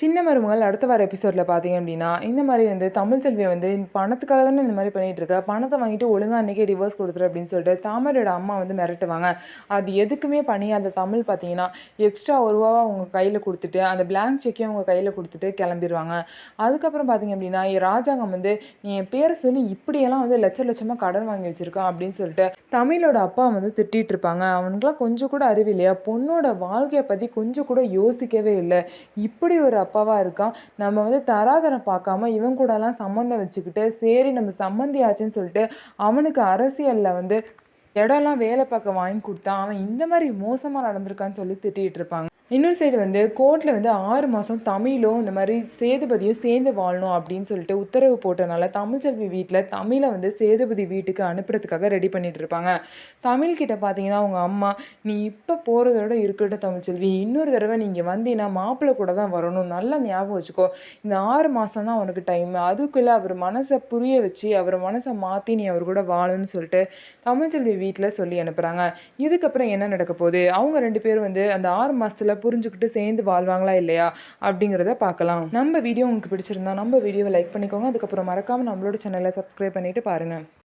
சின்ன மருமகள் அடுத்த வார எபிசோடில் பார்த்தீங்க அப்படின்னா, இந்த மாதிரி வந்து தமிழ் செல்வியை வந்து பணத்துக்காக தானே இந்த மாதிரி பண்ணிட்டு இருக்க, பணத்தை வாங்கிட்டு ஒழுங்காக அன்றைக்கே டிவோர்ஸ் கொடுத்துரு அப்படின்னு சொல்லிட்டு தாமரையோட அம்மா வந்து மிரட்டுவாங்க. அது எதுக்குமே பண்ணியாத தமிழ் பார்த்தீங்கன்னா, எக்ஸ்ட்ரா ரூபாவா அவங்க கையில் கொடுத்துட்டு அந்த பிளாங்க் செக்கையும் அவங்க கையில் கொடுத்துட்டு கிளம்பிடுவாங்க. அதுக்கப்புறம் பார்த்தீங்க அப்படின்னா, ராஜாங்கம் வந்து நீ என் பேரை சொல்லி இப்படியெல்லாம் வந்து லட்ச லட்சமாக கடன் வாங்கி வச்சிருக்கான் அப்படின்னு சொல்லிட்டு தமிழோட அப்பா வந்து திட்டிட்டு இருப்பாங்க. அவனுக்குலாம் கொஞ்சம் கூட அறிவு இல்லையா, பொண்ணோட வாழ்க்கையை பற்றி கொஞ்சம் கூட யோசிக்கவே இல்லை, இப்படி ஒரு அப்பாவா இருக்கான். நம்ம வந்து தராதரம் பார்க்காம இவன் கூடலாம் சம்மந்தம் வச்சுக்கிட்டு சரி நம்ம சம்மந்தி ஆச்சுன்னு சொல்லிட்டு அவனுக்கு அரசியல்ல வந்து இடம்லாம் வேலை பார்க்க வாங்கி கொடுத்தான், அவன் இந்த மாதிரி மோசமாக நடந்திருக்கான்னு சொல்லி திட்டிகிட்டு இருப்பாங்க. இன்னொரு சைடு வந்து கோர்ட்டில் வந்து 6 மாதம் தமிழும் இந்த மாதிரி சேதுபதியும் சேர்ந்து வாழணும் அப்படின்னு சொல்லிட்டு உத்தரவு போட்டனால தமிழ்ச்செல்வி வீட்டில் தமிழை வந்து சேதுபதி வீட்டுக்கு அனுப்புறதுக்காக ரெடி பண்ணிட்டு இருப்பாங்க. தமிழ்கிட்ட பார்த்தீங்கன்னா அவங்க அம்மா, நீ இப்போ போகிறதோட இருக்கட்டும் தமிழ்ச்செல்வி, இன்னொரு தடவை நீங்கள் வந்தீங்கன்னா மாப்பிள்ளை கூட தான் வரணும், நல்லா ஞாபகம் வச்சுக்கோ, இந்த 6 மாதம் தான் உனக்கு டைம், அதுக்குள்ளே அவர் மனசை புரிய வச்சு அவர் மனசை மாற்றி நீ அவர் கூட வாழணும்னு சொல்லிட்டு தமிழ்ச்செல்வி வீட்டில் சொல்லி அனுப்புகிறாங்க. இதுக்கப்புறம் என்ன நடக்க போகுது, அவங்க 2 பேரும் வந்து அந்த 6 மாதத்தில் புரிஞ்சுக்கிட்டு சேர்ந்து வாழ்வாங்களா இல்லையா அப்படிங்கிறத பார்க்கலாம். நம்ம வீடியோ உங்களுக்கு பிடிச்சிருந்தா நம்ம வீடியோவை லைக் பண்ணிக்கோங்க. அதுக்கப்புறம் மறக்காமல் நம்மளோட சேனலை சப்ஸ்கிரைப் பண்ணிட்டு பாருங்கள்.